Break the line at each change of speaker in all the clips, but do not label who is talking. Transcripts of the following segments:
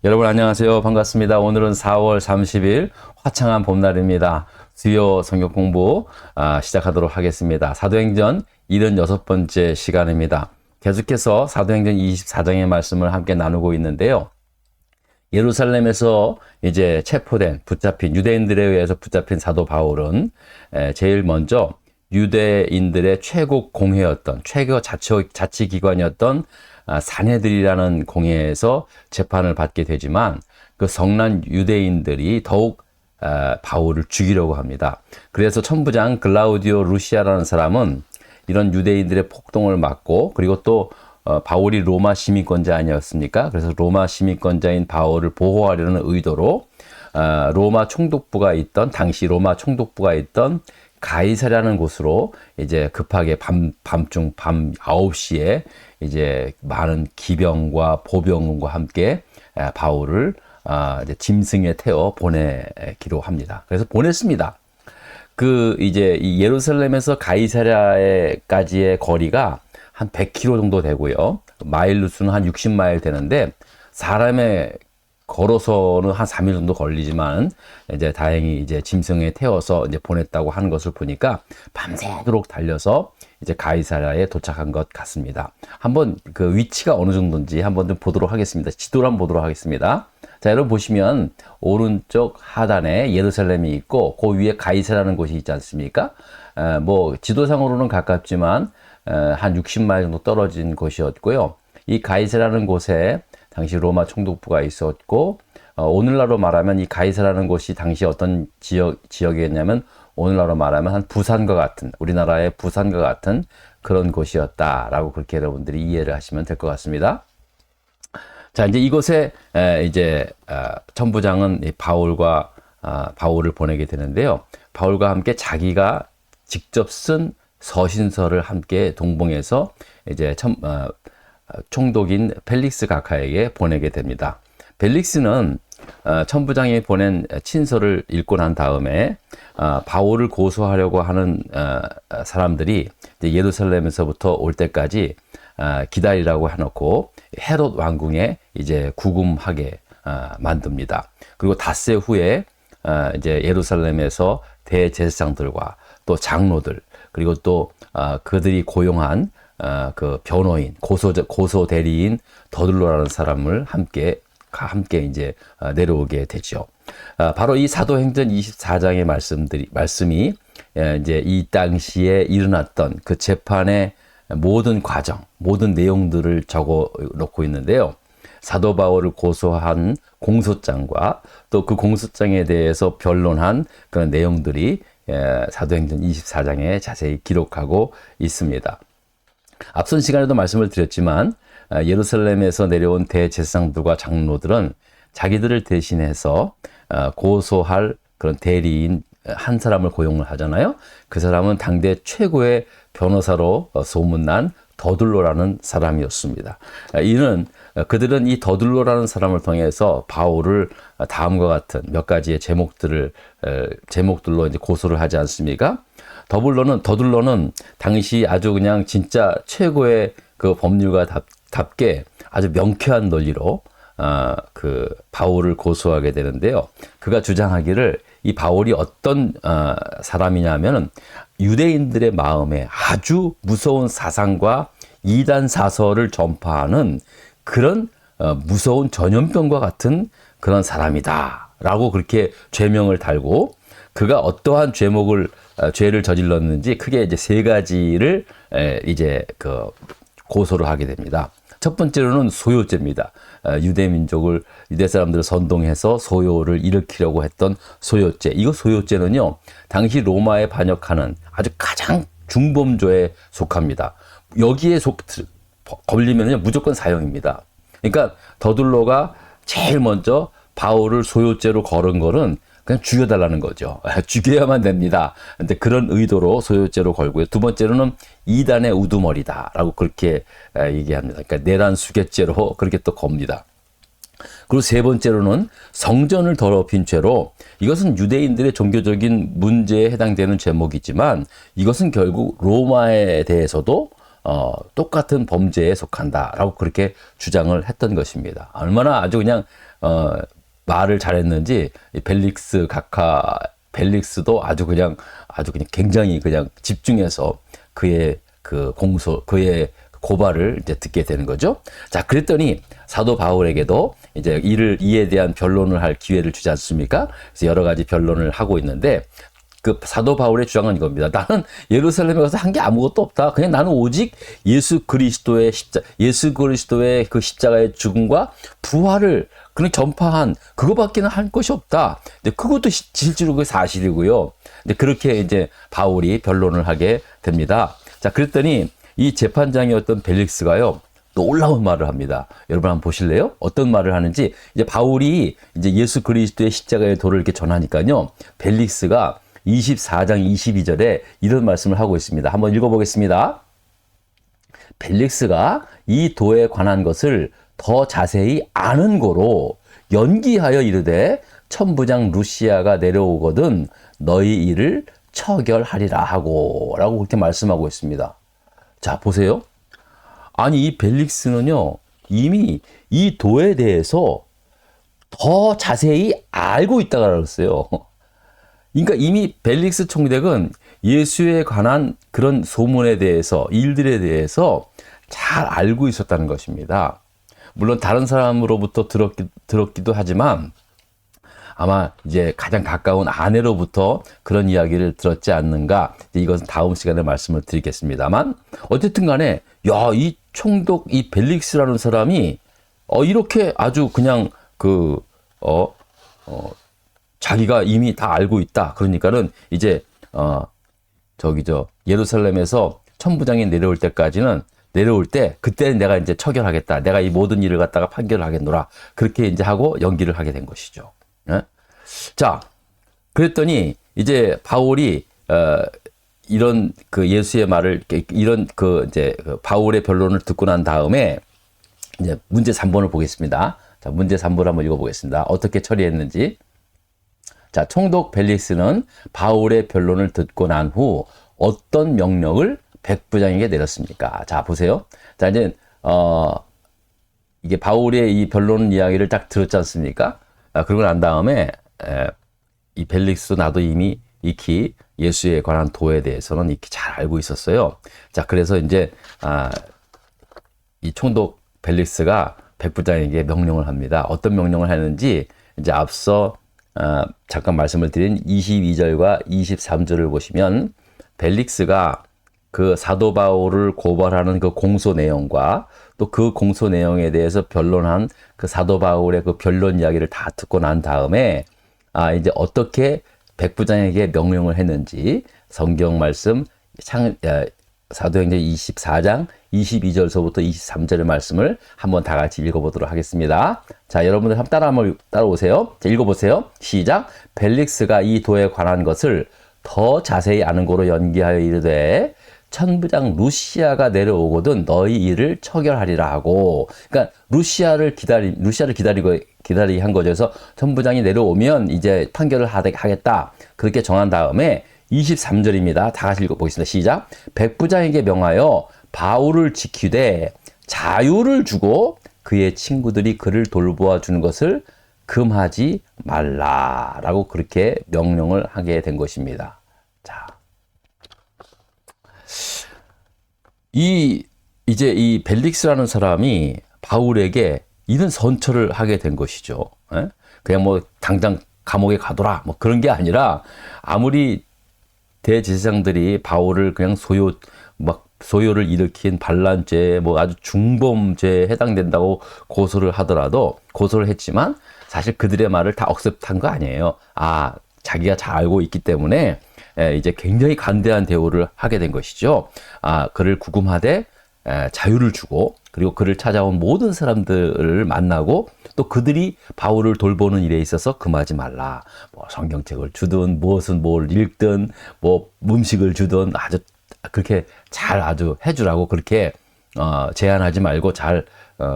여러분 안녕하세요. 반갑습니다. 오늘은 4월 30일 화창한 봄날입니다. 수요 성경 공부 시작하도록 하겠습니다. 사도행전 76번째 시간입니다. 계속해서 사도행전 24장의 말씀을 함께 나누고 있는데요. 예루살렘에서 이제 붙잡힌 유대인들에 의해서 붙잡힌 사도 바울은 제일 먼저 유대인들의 최고 공회였던 최고 자치기관이었던 산헤드린이라는 공회에서 재판을 받게 되지만 그 성난 유대인들이 더욱 바울을 죽이려고 합니다. 그래서 천부장 글라우디오 루시아라는 사람은 이런 유대인들의 폭동을 막고 그리고 또 바울이 로마 시민권자 아니었습니까? 그래서 로마 시민권자인 바울을 보호하려는 의도로 당시 로마 총독부가 있던 가이사라는 곳으로 이제 급하게 밤 9시에 이제 많은 기병과 보병과 함께 바울을 이제 짐승에 태워 보내기로 합니다. 그래서 보냈습니다. 이제 이 예루살렘에서 가이사랴까지의 거리가 한 100km 정도 되고요. 마일로 수는 한 60마일 되는데 사람의 걸어서는 한 3일 정도 걸리지만 이제 다행히 이제 짐승에 태워서 이제 보냈다고 하는 것을 보니까 밤새도록 달려서 이제 가이사랴에 도착한 것 같습니다. 한번 그 위치가 어느 정도인지 한번 좀 보도록 하겠습니다. 지도를 한번 보도록 하겠습니다. 자, 여러분 보시면 오른쪽 하단에 예루살렘이 있고 그 위에 가이사라는 곳이 있지 않습니까? 뭐 지도상으로는 가깝지만 한 60마일 정도 떨어진 곳이었고요. 이 가이사라는 곳에 당시 로마 총독부가 있었고 오늘날로 말하면 이 가이사라는 곳이 당시 어떤 지역이었냐면 오늘날로 말하면 한 부산과 같은 우리나라의 부산과 같은 그런 곳이었다라고 그렇게 여러분들이 이해를 하시면 될 것 같습니다. 자, 이제 이곳에 이제 천부장은 바울을 보내게 되는데요. 바울과 함께 자기가 직접 쓴 서신서를 함께 동봉해서 이제 총독인 펠릭스 각하에게 보내게 됩니다. 펠릭스는 천부장이 보낸 친서를 읽고 난 다음에 바울을 고소하려고 하는 사람들이 이제 예루살렘에서부터 올 때까지 기다리라고 해놓고 헤롯 왕궁에 이제 구금하게 만듭니다. 그리고 닷새 후에 이제 예루살렘에서 대제사장들과 또 장로들 그리고 또 그들이 고용한 그 변호인, 고소 대리인 더들로라는 사람을 함께 이제 내려오게 되죠. 바로 이 사도행전 24장의 말씀이 이제 이 당시에 일어났던 그 재판의 모든 과정, 모든 내용들을 적어 놓고 있는데요. 사도 바울을 고소한 공소장과 또 그 공소장에 대해서 변론한 그런 내용들이 사도행전 24장에 자세히 기록하고 있습니다. 앞선 시간에도 말씀을 드렸지만 예루살렘에서 내려온 대제사장들과 장로들은 자기들을 대신해서 고소할 그런 대리인 한 사람을 고용을 하잖아요. 그 사람은 당대 최고의 변호사로 소문난 더들로라는 사람이었습니다. 그들은 이 더들로라는 사람을 통해서 바울을 다음과 같은 몇 가지의 제목들로 이제 고소를 하지 않습니까? 더들로는 당시 아주 그냥 진짜 최고의 그 법률가답게 아주 명쾌한 논리로 그 바울을 고소하게 되는데요. 그가 주장하기를 이 바울이 어떤 사람이냐면은 유대인들의 마음에 아주 무서운 사상과 이단 사설을 전파하는 그런 무서운 전염병과 같은 그런 사람이다라고 그렇게 죄명을 달고 그가 어떠한 죄를 저질렀는지 크게 이제 세 가지를 이제 그 고소를 하게 됩니다. 첫 번째로는 소요죄입니다. 유대 사람들을 선동해서 소요를 일으키려고 했던 소요죄. 이거 소요죄는요, 당시 로마에 반역하는 아주 가장 중범죄에 속합니다. 여기에 걸리면요, 무조건 사형입니다. 그러니까 더들로가 제일 먼저 바울을 소요죄로 걸은 거는 그냥 죽여달라는 거죠. 죽여야만 됩니다. 근데 그런 의도로 소요죄로 걸고요. 두 번째로는 이단의 우두머리다라고 그렇게 얘기합니다. 그러니까 내란 수괴죄로 그렇게 또 겁니다. 그리고 세 번째로는 성전을 더럽힌 죄로 이것은 유대인들의 종교적인 문제에 해당되는 제목이지만 이것은 결국 로마에 대해서도 똑같은 범죄에 속한다라고 그렇게 주장을 했던 것입니다. 얼마나 아주 그냥 말을 잘했는지 벨릭스도 아주 그냥 굉장히 그냥 집중해서 그의 그의 고발을 이제 듣게 되는 거죠. 자, 그랬더니 사도 바울에게도 이제 이에 대한 변론을 할 기회를 주지 않습니까? 그래서 여러 가지 변론을 하고 있는데 그 사도 바울의 주장은 이겁니다. 나는 예루살렘에 가서 한 게 아무것도 없다. 그냥 나는 오직 예수 그리스도의 그 십자가의 죽음과 부활을 그냥 전파한 그거밖에는 할 것이 없다. 근데 그것도 실제로 그 사실이고요. 근데 그렇게 이제 바울이 변론을 하게 됩니다. 자, 그랬더니 이 재판장이었던 벨릭스가요, 놀라운 말을 합니다. 여러분 한번 보실래요? 어떤 말을 하는지. 이제 바울이 이제 예수 그리스도의 십자가의 도를 이렇게 전하니까요, 벨릭스가 24장 22절에 이런 말씀을 하고 있습니다. 한번 읽어보겠습니다. 벨릭스가 이 도에 관한 것을 더 자세히 아는 고로 연기하여 이르되 천부장 루시아가 내려오거든 너희 일을 처결하리라 하고 라고 그렇게 말씀하고 있습니다. 자, 보세요. 아니, 이 벨릭스는요, 이미 이 도에 대해서 더 자세히 알고 있다고 그랬어요. 그러니까 이미 벨릭스 총독은 예수에 관한 그런 소문에 대해서, 일들에 대해서 잘 알고 있었다는 것입니다. 물론 다른 사람으로부터 들었기도 하지만 아마 이제 가장 가까운 아내로부터 그런 이야기를 들었지 않는가. 이것은 다음 시간에 말씀을 드리겠습니다만, 어쨌든 간에 이 총독 이 벨릭스라는 사람이 이렇게 아주 그냥 자기가 이미 다 알고 있다. 그러니까는 이제 예루살렘에서 천부장이 내려올 때 그때는 내가 이제 처결하겠다. 내가 이 모든 일을 갖다가 판결을 하겠노라. 그렇게 이제 하고 연기를 하게 된 것이죠. 예? 자, 그랬더니 이제 바울이 이런 그 예수의 말을 이런 바울의 변론을 듣고 난 다음에 이제 문제 3번을 보겠습니다. 자, 문제 3번 한번 읽어보겠습니다. 어떻게 처리했는지. 자, 총독 벨릭스는 바울의 변론을 듣고 난 후 어떤 명령을 백부장에게 내렸습니까? 자, 보세요. 자, 이제 이게 바울의 이 변론 이야기를 딱 들었지 않습니까? 그러고 난 다음에 이 벨릭스도 나도 이미 익히 예수에 관한 도에 대해서는 익히 잘 알고 있었어요. 자, 그래서 이제 이 총독 벨릭스가 백부장에게 명령을 합니다. 어떤 명령을 하는지 이제 앞서 잠깐 말씀을 드린 22절과 23절을 보시면 벨릭스가 그 사도 바울을 고발하는 그 공소 내용과 또 그 공소 내용에 대해서 변론한 그 사도 바울의 그 변론 이야기를 다 듣고 난 다음에 이제 어떻게 백부장에게 명령을 했는지 성경 말씀 사도행전 24장 22절서부터 23절의 말씀을 한번 다 같이 읽어보도록 하겠습니다. 자, 여러분들 한번 따라오세요. 자, 읽어보세요. 시작. 벨릭스가 이 도에 관한 것을 더 자세히 아는 거로 연기하여 이르되 천부장 루시아가 내려오거든 너희 일을 처결하리라 하고. 그러니까 루시아를 기다리게 한 거죠. 그래서 천부장이 내려오면 이제 판결을 하겠다. 그렇게 정한 다음에 23절입니다. 다 같이 읽어보겠습니다. 시작. 백부장에게 명하여 바울을 지키되 자유를 주고 그의 친구들이 그를 돌보아 주는 것을 금하지 말라라고 그렇게 명령을 하게 된 것입니다. 자, 이제 이 벨릭스라는 사람이 바울에게 이런 선처를 하게 된 것이죠. 그냥 뭐 당장 감옥에 가둬라 뭐 그런 게 아니라, 아무리 대제사장들이 바울을 그냥 소요를 일으킨 반란죄, 뭐 아주 중범죄에 해당된다고 고소를 했지만 사실 그들의 말을 다 억셉한 거 아니에요. 자기가 잘 알고 있기 때문에 이제 굉장히 간대한 대우를 하게 된 것이죠. 그를 구금하되 자유를 주고, 그리고 그를 찾아온 모든 사람들을 만나고, 또 그들이 바울을 돌보는 일에 있어서 금하지 말라. 뭐 성경책을 주든 무엇은 뭘 읽든 뭐 음식을 주든 아주 그렇게 잘 아주 해주라고 그렇게 제한하지 말고 잘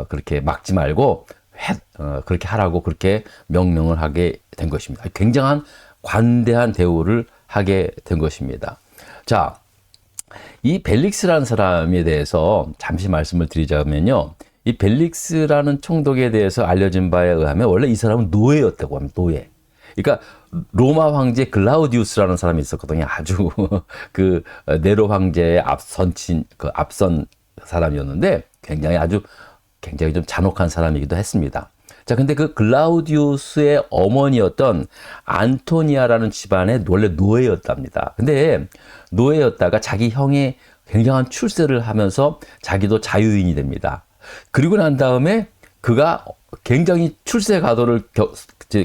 그렇게 막지 말고 그렇게 하라고 그렇게 명령을 하게 된 것입니다. 굉장한 관대한 대우를 하게 된 것입니다. 자, 이 벨릭스라는 사람에 대해서 잠시 말씀을 드리자면요. 이 벨릭스라는 총독에 대해서 알려진 바에 의하면 원래 이 사람은 노예였다고 합니다. 노예. 그러니까 로마 황제 글라우디우스라는 사람이 있었거든요. 아주 그 네로 황제의 앞선 사람이었는데 굉장히 좀 잔혹한 사람이기도 했습니다. 자, 근데 그 글라우디우스의 어머니였던 안토니아라는 집안의 원래 노예였답니다. 근데 노예였다가 자기 형이 굉장한 출세를 하면서 자기도 자유인이 됩니다. 그리고 난 다음에 그가 굉장히 출세 가도를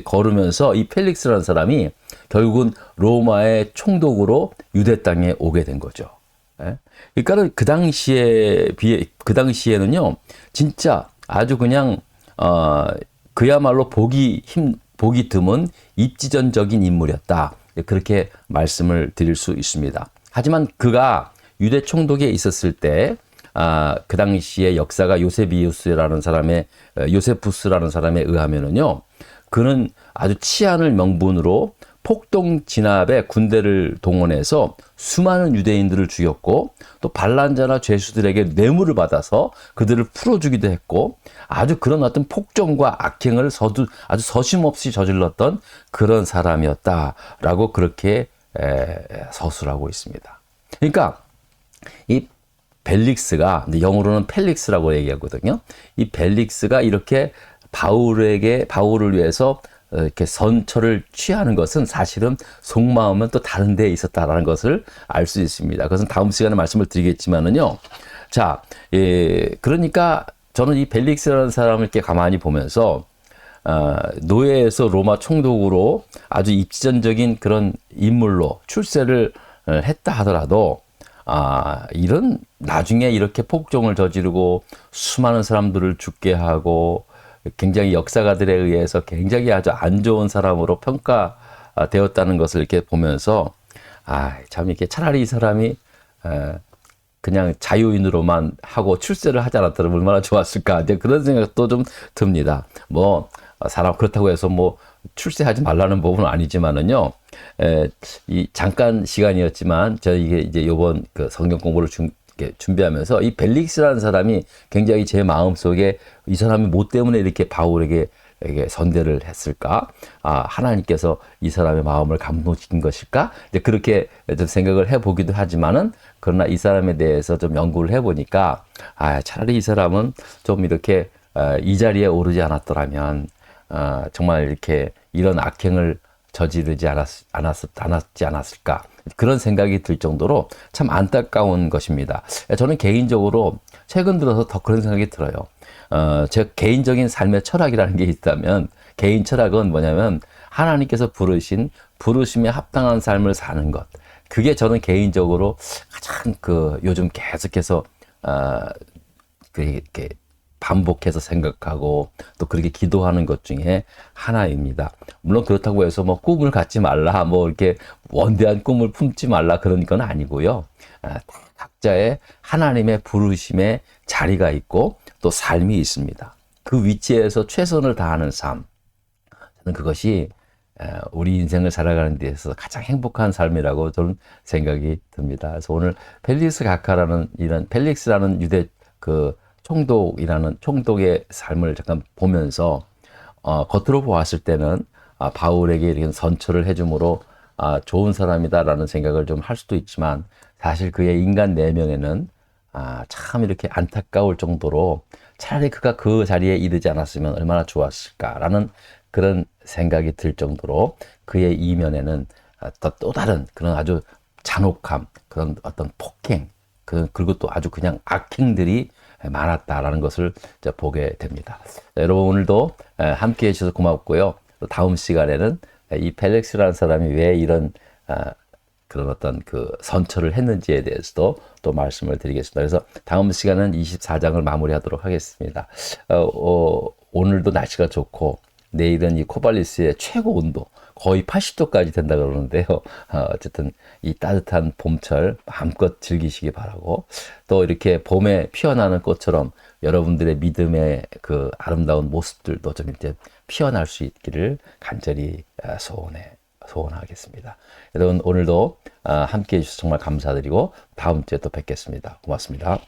걸으면서 이 펠릭스라는 사람이 결국은 로마의 총독으로 유대 땅에 오게 된 거죠. 그러니까 그 당시에는요, 진짜 아주 그냥 그야말로 보기 드문 입지전적인 인물이었다. 그렇게 말씀을 드릴 수 있습니다. 하지만 그가 유대 총독에 있었을 때, 그 당시의 역사가 요세푸스라는 사람에 의하면은요, 그는 아주 치안을 명분으로 폭동 진압에 군대를 동원해서 수많은 유대인들을 죽였고, 또 반란자나 죄수들에게 뇌물을 받아서 그들을 풀어주기도 했고, 아주 그런 어떤 폭정과 악행을 아주 서심없이 저질렀던 그런 사람이었다라고 그렇게 서술하고 있습니다. 그러니까 이 벨릭스가, 영어로는 펠릭스라고 얘기하거든요. 이 벨릭스가 이렇게 바울을 위해서 이렇게 선처를 취하는 것은 사실은 속마음은 또 다른 데에 있었다라는 것을 알 수 있습니다. 그것은 다음 시간에 말씀을 드리겠지만은요. 자, 그러니까 저는 이 벨릭스라는 사람을 이렇게 가만히 보면서 노예에서 로마 총독으로 아주 입지전적인 그런 인물로 출세를 했다 하더라도 이런 나중에 이렇게 폭정을 저지르고 수많은 사람들을 죽게 하고 굉장히 역사가들에 의해서 굉장히 아주 안 좋은 사람으로 평가되었다는 것을 이렇게 보면서 참 이렇게 차라리 이 사람이 그냥 자유인으로만 하고 출세를 하지 않았더라면 얼마나 좋았을까, 이제 그런 생각도 좀 듭니다. 뭐 사람 그렇다고 해서 뭐 출세하지 말라는 법은 아니지만은요. 이 잠깐 시간이었지만 저희 이제 이번 그 성경 공부를 준비하면서 이 벨릭스라는 사람이 굉장히 제 마음속에 이 사람이 뭐 때문에 이렇게 바울에게 선대를 했을까? 하나님께서 이 사람의 마음을 감동시킨 것일까? 이제 그렇게 좀 생각을 해보기도 하지만은, 그러나 이 사람에 대해서 좀 연구를 해보니까, 차라리 이 사람은 좀 이렇게 이 자리에 오르지 않았더라면, 정말 이렇게 이런 악행을 저지르지 않았지 않았을까, 그런 생각이 들 정도로 참 안타까운 것입니다. 저는 개인적으로 최근 들어서 더 그런 생각이 들어요. 제 개인적인 삶의 철학이라는 게 있다면, 개인 철학은 뭐냐면 하나님께서 부르심에 합당한 삶을 사는 것. 그게 저는 개인적으로 가장 요즘 계속해서 이렇게 반복해서 생각하고 또 그렇게 기도하는 것 중에 하나입니다. 물론 그렇다고 해서 뭐 꿈을 갖지 말라, 뭐 이렇게 원대한 꿈을 품지 말라, 그런 건 아니고요. 각자의 하나님의 부르심에 자리가 있고 또 삶이 있습니다. 그 위치에서 최선을 다하는 삶, 저는 그것이 우리 인생을 살아가는 데 있어서 가장 행복한 삶이라고 저는 생각이 듭니다. 그래서 오늘 펠릭스라는 유대 총독의 삶을 잠깐 보면서 겉으로 보았을 때는 바울에게 이렇게 선처를 해줌으로 좋은 사람이다라는 생각을 좀 할 수도 있지만, 사실 그의 인간 내면에는 참 이렇게 안타까울 정도로 차라리 그가 그 자리에 이르지 않았으면 얼마나 좋았을까라는 그런 생각이 들 정도로 그의 이면에는 또 다른 그런 아주 잔혹함, 그런 어떤 폭행, 그리고 또 아주 그냥 악행들이 많았다라는 것을 보게 됩니다. 여러분, 오늘도 함께 해주셔서 고맙고요. 또 다음 시간에는 이 펠릭스라는 사람이 왜 이런 그런 어떤 선처를 했는지에 대해서도 또 말씀을 드리겠습니다. 그래서 다음 시간은 24장을 마무리하도록 하겠습니다. 오늘도 날씨가 좋고, 내일은 이 코발리스의 최고 온도 거의 80도까지 된다 그러는데요. 어쨌든 이 따뜻한 봄철 마음껏 즐기시기 바라고, 또 이렇게 봄에 피어나는 꽃처럼 여러분들의 믿음의 아름다운 모습들도 좀 이제 피어날 수 있기를 간절히 소원해 소원하겠습니다. 여러분 오늘도 함께 해주셔서 정말 감사드리고 다음 주에 또 뵙겠습니다. 고맙습니다.